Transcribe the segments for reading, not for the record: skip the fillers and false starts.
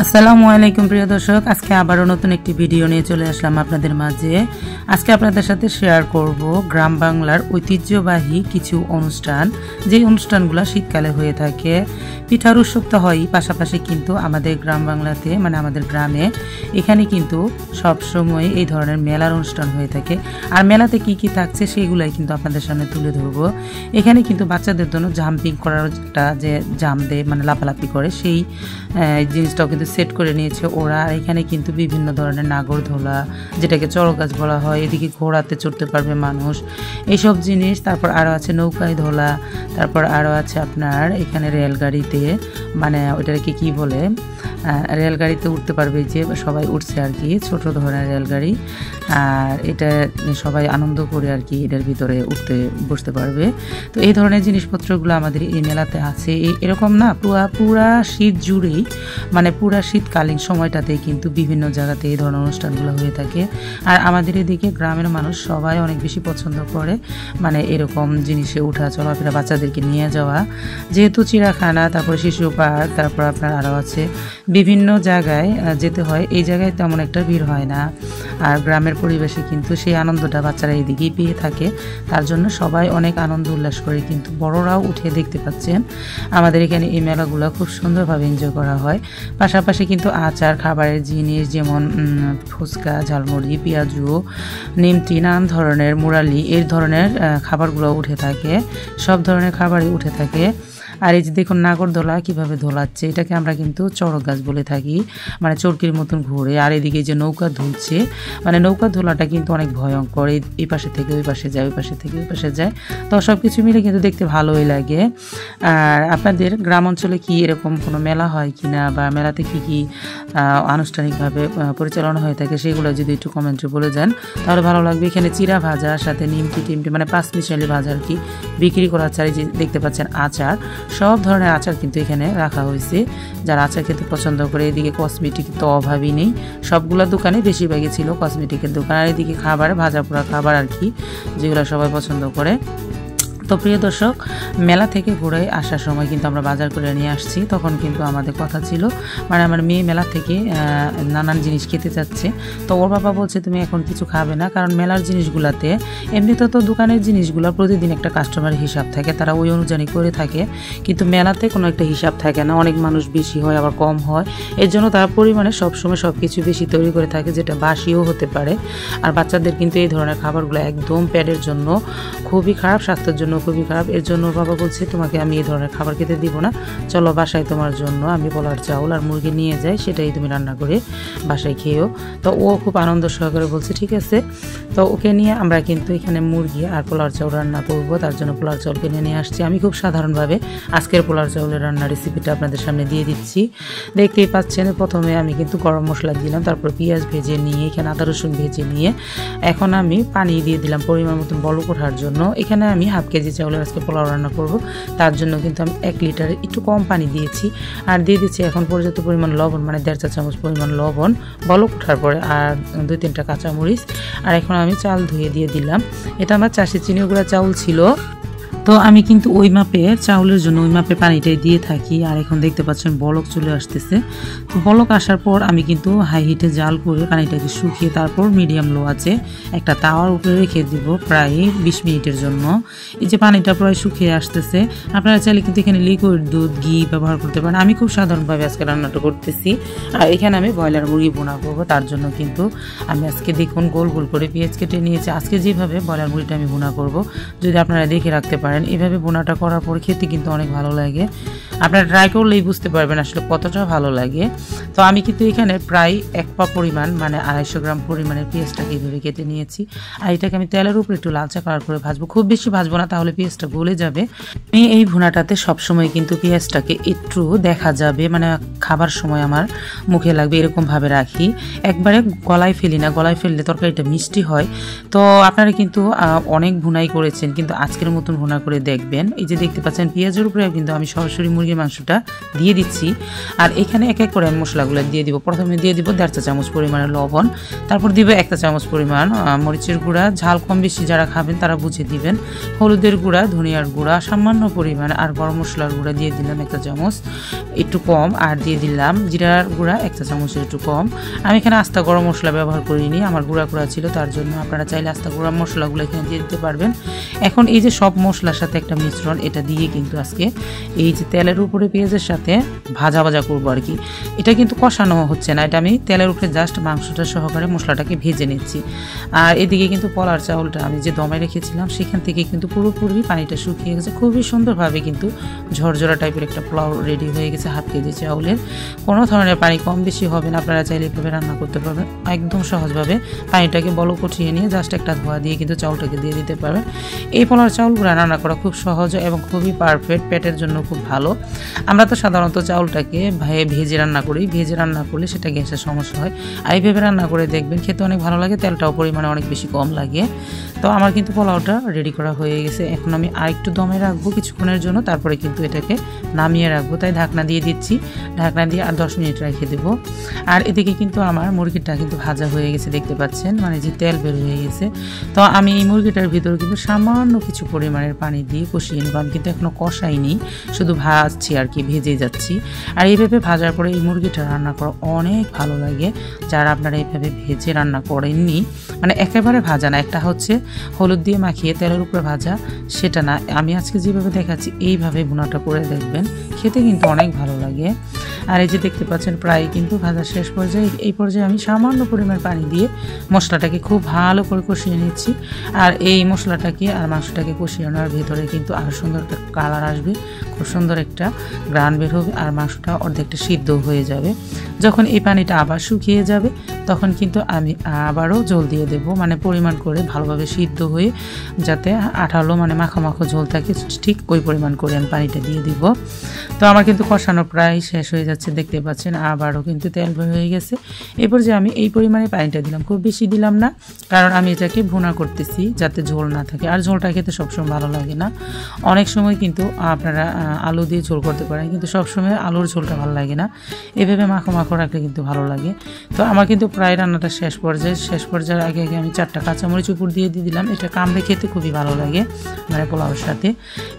আসসালামু আলাইকুম প্রিয় দর্শক, আজকে আবারও নতুন একটি ভিডিও নিয়ে চলে আসলাম আপনাদের মাঝে। আজকে আপনাদের সাথে শেয়ার করব গ্রাম বাংলার ঐতিহ্যবাহী কিছু অনুষ্ঠান, যে অনুষ্ঠানগুলো শীতকালে হয়ে থাকে। পিঠার উৎসব তো হয়ই, পাশাপাশি কিন্তু আমাদের গ্রাম বাংলাতে মানে আমাদের গ্রামে এখানে কিন্তু সবসময় এই ধরনের মেলার অনুষ্ঠান হয়ে থাকে। আর মেলাতে কি কি থাকছে সেগুলাই কিন্তু আপনাদের সামনে তুলে ধরবো। এখানে কিন্তু বাচ্চাদের জন্য জাম্পিং করার একটা যে জাম্প দেয় মানে লাফালাফি করে সেই জিনিসটাও কিন্তু সেট করে নিয়েছে ওরা। আর এখানে কিন্তু বিভিন্ন ধরনের নাগরদোলা, যেটাকে চড়গাছ বলা হয়, এদিকে ঘোড়াতে চড়তে পারবে মানুষ, এইসব জিনিস। তারপর আরও আছে নৌকায় দোলা, তারপর আরও আছে আপনার এখানে রেলগাড়িতে, মানে ওইটাকে কি বলে, রেলগাড়িতে উঠতে পারবে, যে সবাই উঠছে আর কি, ছোট ধরনের রেলগাড়ি। আর এটা সবাই আনন্দ করে আর কি এটার ভিতরে উঠতে বসতে পারবে। তো এই ধরনের জিনিসপত্রগুলো আমাদের এই মেলাতে আছে। এরকম না, পুরা শীত জুড়েই মানে পুরা শীতকালীন সময়টাতে কিন্তু বিভিন্ন জায়গাতে এই ধরনের অনুষ্ঠানগুলো হয়ে থাকে। আর আমাদের এদিকে গ্রামের মানুষ সবাই অনেক বেশি পছন্দ করে মানে এরকম জিনিসে উঠা চলাফেরা, বাচ্চাদেরকে নিয়ে যাওয়া। যেহেতু চিড়িয়াখানা, তারপরে শিশু পার্ক, তারপর আপনার আরও আছে বিভিন্ন জায়গায় যেতে হয়, এই জায়গায় তেমন একটা ভিড় হয় না। আর গ্রামের পরিবেশে কিন্তু সেই আনন্দটা বাচ্চারা এদিকেই পেয়ে থাকে, তার জন্য সবাই অনেক আনন্দ উল্লাস করে, কিন্তু বড়রাও উঠে দেখতে পাচ্ছেন। আমাদের এখানে এই মেলাগুলো খুব সুন্দরভাবে এনজয় করা হয়। পাশাপাশি কিন্তু আচার, খাবারের জিনিস যেমন ফুচকা, ঝালমুড়ি, পেঁয়াজু, নিমতি, নানান ধরনের মুরালি, এই ধরনের খাবারগুলো উঠে থাকে, সব ধরনের খাবারই উঠে থাকে। আর এই যে দেখুন নাগরদোলা কিভাবে দোলাচ্ছে, এটাকে আমরা কিন্তু চড়গাছ বলে থাকি, মানে চরকির মতন ঘুরে। আর এদিকে যে নৌকা ধুলছে, মানে নৌকা ধোলাটা কিন্তু অনেক ভয়ঙ্কর, এই পাশে থেকে ওই পাশে যায়, ওই পাশে থেকে ওই পাশে যায়। তো সব কিছু মিলে কিন্তু দেখতে ভালোই লাগে। আর আপনাদের গ্রাম অঞ্চলে কি এরকম কোনো মেলা হয় কিনা, বা মেলাতে কি কি আনুষ্ঠানিকভাবে পরিচালনা হয়ে থাকে, সেগুলো যদি একটু কমেন্টে বলে যান তাহলে ভালো লাগবে। এখানে চিরা ভাজা, সাথে নিমকি টিমটি মানে পাঁচমিশালি ভাজা আর কি বিক্রি করা। আচার যে দেখতে পাচ্ছেন আচার, সব ধরনের আচার কিন্তু এখানে রাখা হয়েছে, যারা আচার খেতে পছন্দ করে। এদিকে কসমেটিক তো অভাবই নেই, সবগুলো দোকানে বেশিরভাগই ছিল কসমেটিকের দোকান। আর এদিকে খাবার, ভাজা পোড়া খাবার আর কি, যেগুলো সবাই পছন্দ করে। তো প্রিয় দর্শক, মেলা থেকে ঘুরে আসার সময় কিন্তু আমরা বাজার করে নিয়ে আসছি। তখন কিন্তু আমাদের কথা ছিল, মানে আমার মেয়ে মেলা থেকে নানান জিনিস খেতে চাচ্ছে। তো ওর বাবা বলছে তুমি এখন কিছু খাবে না, কারণ মেলার জিনিসগুলোতে এমনিতে তো দোকানের জিনিসগুলো প্রতিদিন একটা কাস্টমারের হিসাব থাকে, তারা ওই অনুযায়ী করে থাকে, কিন্তু মেলাতে কোনো একটা হিসাব থাকে না। অনেক মানুষ বেশি হয়, আবার কম হয়, এর জন্য তারা পরিমাণে সবসময় সব কিছু বেশি তৈরি করে থাকে, যেটা বাসিও হতে পারে। আর বাচ্চাদের কিন্তু এই ধরনের খাবারগুলো একদম পেটের জন্য খুবই খারাপ, স্বাস্থ্যের জন্য খুবই খারাপ। এর জন্য বাবা বলছে তোমাকে আমি এই ধরনের খাবার খেতে দিব না, চলো বাসায় তোমার জন্য আমি পোলার চাউল আর মুরগি নিয়ে যাই, সেটাই তুমি রান্না করে বাসায় খেয়েও। তো ও খুব আনন্দ সহকারে বলছে ঠিক আছে। তো ওকে নিয়ে আমরা কিন্তু এখানে মুরগি আর পোলার চাউল রান্না করব, তার জন্য পোলার চাউল কিনে নিয়ে আসছি। আমি খুব সাধারণভাবে আজকের পোলার চাউলের রান্নার রেসিপিটা আপনাদের সামনে দিয়ে দিচ্ছি। দেখতেই পাচ্ছেন, প্রথমে আমি কিন্তু গরম মশলা দিলাম, তারপর পেঁয়াজ ভেজে নিয়ে, এখানে আদা রসুন ভেজে নিয়ে এখন আমি পানি দিয়ে দিলাম পরিমাণ মতন বলক ওঠার জন্য। এখানে আমি হাফ কেজি চাউলের আজকে পোলাও রান্না করব, তার জন্য কিন্তু আমি 1 লিটারে একটু কম পানি দিয়েছি। আর দিয়ে দিচ্ছি এখন পর্যাপ্ত পরিমাণ লবণ, মানে 1.5 চা চামচ পরিমাণ লবণ বলক ওঠার পরে, আর 2-3টা কাঁচামরিচ। আর এখন আমি চাল ধুয়ে দিয়ে দিলাম। এটা আমার চাষি চিনিগুলা চাউল ছিল, তো আমি কিন্তু ওই মাপে চাউলের জন্য ওই মাপে পানিটাই দিয়ে থাকি। আর এখন দেখতে পাচ্ছেন বলক চলে আসতেছে। তো বলক আসার পর আমি কিন্তু হাই হিটে জাল করে পানিটাকে শুকিয়ে তারপর মিডিয়াম লো আছে একটা তাওয়ার উপরে রেখে দিব প্রায় 20 মিনিটের জন্য। এই যে পানিটা প্রায় শুকিয়ে আসতেছে, আপনারা চাইলে কিন্তু এখানে লিকুইড দুধ, ঘি ব্যবহার করতে পারেন। আমি খুব সাধারণভাবে আজকে রান্নাটা করতেছি। আর এখানে আমি ব্রয়লার মুরগি ভুনা করবো, তার জন্য কিন্তু আমি আজকে দেখুন গোল গোল করে পেঁয়াজ কেটে নিয়েছি। আজকে যেভাবে ব্রয়লার মুরগিটা আমি ভুনা করব, যদি আপনারা দেখে রাখতে পারেন, এভাবে বোনাটা করার পর খেতে কিন্তু অনেক ভালো লাগে। আপনারা ট্রাই করলেই বুঝতে পারবেন আসলে কতটা ভালো লাগে। তো আমি কিন্তু এখানে প্রায় 1 পা পরিমাণ মানে 250 গ্রাম পরিমাণের পেঁয়াজটাকে এইভাবে কেটে নিয়েছি। আর এটাকে আমি তেলের উপর একটু লালচা কালার করে ভাজবো, খুব বেশি ভাজবো না, তাহলে পেঁয়াজটা গলে যাবে। আমি এই ভুনাটাতে সবসময় কিন্তু পেঁয়াজটাকে একটু দেখা যাবে, মানে খাবার সময় আমার মুখে লাগবে এরকমভাবে রাখি, একবারে গলায় ফেলি না, গলায় ফেললে তরকারিটা মিষ্টি হয়। তো আপনারা কিন্তু অনেক ভুনাই করেছেন, কিন্তু আজকের মতন ভুনা করে দেখবেন। এই যে দেখতে পাচ্ছেন পেঁয়াজের উপরে কিন্তু আমি সরাসরি মুরগি মুরগির মাংসটা দিয়ে দিচ্ছি। আর এখানে এক এক করে আমি মশলাগুলো দিয়ে দিব। প্রথমে দিয়ে দিব 1.5 চা চামচ পরিমাণের লবণ, তারপর দিব 1 চা চামচ পরিমাণ মরিচের গুঁড়া, ঝাল কম বেশি যারা খাবেন তারা বুঝে দিবেন, হলুদের গুঁড়া, ধনিয়ার গুঁড়া সামান্য পরিমাণ, আর গরম মশলার গুঁড়া দিয়ে দিলাম 1 চা চামচ একটু কম, আর দিয়ে দিলাম জিরার গুঁড়া 1 চা চামচের একটু কম। আমি এখানে আস্তা গরম মশলা ব্যবহার করিনি, আমার গুঁড়া ছিল তার জন্য, আপনারা চাইলে আস্তা গুঁড়া মশলাগুলো এখানে দিয়ে দিতে পারবেন। এখন এই যে সব মশলার সাথে একটা মিশ্রণ, এটা দিয়ে কিন্তু আজকে এই যে তেলের উপরে পেঁয়াজের সাথে ভাজা ভাজা করবো আর কি। এটা কিন্তু কষানো হচ্ছে না, এটা আমি তেলের উপরে জাস্ট মাংসটা সহকারে মশলাটাকে ভেজে নিচ্ছি। আর এদিকে কিন্তু পোলার চাউলটা আমি যে দমে রেখেছিলাম সেখান থেকে কিন্তু পুরোপুরি পানিটা শুকিয়ে গেছে, খুবই সুন্দরভাবে কিন্তু ঝরঝরা টাইপের একটা পোলাও রেডি হয়ে গেছে হাফ কেজি চাউলের। কোনো ধরনের পানি কম বেশি হবে না, আপনারা চাইলে এভাবে রান্না করতে পারবেন একদম সহজভাবে। পানিটাকে বলক উঠিয়ে নিয়ে জাস্ট একটা ধোয়া দিয়ে কিন্তু চাউলটাকে দিয়ে দিতে পারবেন। এই পোলার চাউলগুলো রান্না করা খুব সহজ এবং খুবই পারফেক্ট, পেটের জন্য খুব ভালো। আমরা তো সাধারণত চাউলটাকে ভেজে রান্না করি, ভেজে রান্না করলে সেটা গ্যাসের সমস্যা হয়, আর এইভাবে রান্না করে দেখবেন খেতে অনেক ভালো লাগে, তেলটাও পরিমাণে অনেক বেশি কম লাগে। তো আমার কিন্তু পোলাওটা রেডি করা হয়ে গেছে। এখন আমি আরেকটু দমে রাখবো কিছুক্ষণের জন্য, তারপরে কিন্তু এটাকে নামিয়ে রাখবো, তাই ঢাকনা দিয়ে দিচ্ছি। ঢাকনা দিয়ে আর 10 মিনিট রেখে দেবো। আর এদিকে কিন্তু আমার মুরগিটা কিন্তু ভাজা হয়ে গেছে, দেখতে পাচ্ছেন, মানে যে তেল বের হয়ে গেছে। তো আমি এই মুরগিটার ভিতরে কিন্তু সামান্য কিছু পরিমাণের পানি দিয়ে কষিয়ে নেব। আমি কিন্তু এখনো কষাইনি, শুধু ভাজছি আর কি, ভেজে যাচ্ছি। আর এইভাবে ভাজার পরে এই মুরগিটা রান্না করা অনেক ভালো লাগে। যারা আপনারা এইভাবে ভেজে রান্না করেননি, মানে একেবারে ভাজা না, একটা হচ্ছে হলুদ দিয়ে মাখিয়ে তেলের উপরে ভাজা, সেটা না, আমি আজকে যেভাবে দেখাচ্ছি এইভাবে ভুনাটা করে দেখবেন, খেতে কিন্তু অনেক ভালো লাগে। আর এই যে দেখতে পাচ্ছেন প্রায় কিন্তু ভাজা শেষ পর্যায়ে, এই পর্যায়ে আমি সামান্য পরিমাণ পানি দিয়ে মশলাটাকে খুব ভালো করে কষিয়ে নিচ্ছি। আর এই মশলাটাকে আর মাংসটাকে কষিয়ে নেওয়ার ভিতরে কিন্তু আরও সুন্দর একটা কালার আসবে, খুব সুন্দর একটা গ্রান বের হবে, আর মাংসটা অর্ধেকটা সিদ্ধ হয়ে যাবে। যখন এই পানিটা আবার শুকিয়ে যাবে তখন কিন্তু আমি আবারও ঝোল দিয়ে দেব, মানে পরিমাণ করে ভালোভাবে সিদ্ধ হয়ে যাতে আঠালো মানে মাখো মাখো ঝোল থাকে, ঠিক ওই পরিমাণ করে আমি পানিটা দিয়ে দিব। তো আমার কিন্তু কষানো প্রায় শেষ হয়ে যাচ্ছে, দেখতে পাচ্ছেন আবারও কিন্তু তেল বের হয়ে গেছে। এরপর যে আমি এই পরিমাণে পানিটা দিলাম, খুব বেশি দিলাম না, কারণ আমি এটাকে ভুনা করতেছি যাতে ঝোল না থাকে, আর ঝোলটা খেতে সবসময় ভালো লাগে না। অনেক সময় কিন্তু আপনারা আলু দিয়ে ঝোল করতে পারেন, কিন্তু সবসময় আলুর ঝোলটা ভালো লাগে না, এভাবে মাখো মাখো রাখলে কিন্তু ভালো লাগে। তো আমার কিন্তু প্রায় রান্নাটা শেষ পর্যায়ের আগে আমি 4টা কাঁচামরিচ উপর দিয়ে দিলাম, এটা কামড়ে খেতে খুবই ভালো লাগে মানে পোলাওর সাথে।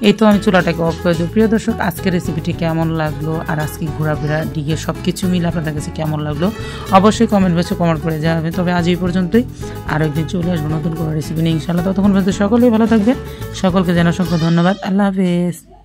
এই তো আমি চুলাটাকে অফ করে দিই। প্রিয় দর্শক, আজকের রেসিপিটি কেমন লাগলো আর আজকে ঘোরাফেরা ডিগে সব কিছু মিলে আপনাদের কাছে কেমন লাগলো অবশ্যই কমেন্ট বক্সে কমেন্ট করে জানাবেন। তবে আজ এই পর্যন্তই, আরও একদিন চলে আসবো নতুন কোনো রেসিপি নিয়ে ইনশাআল্লাহ। ততক্ষণ পর্যন্ত সকলেই ভালো থাকবেন, সকলকে জানাই অসংখ্য ধন্যবাদ। আল্লাহ হাফেজ।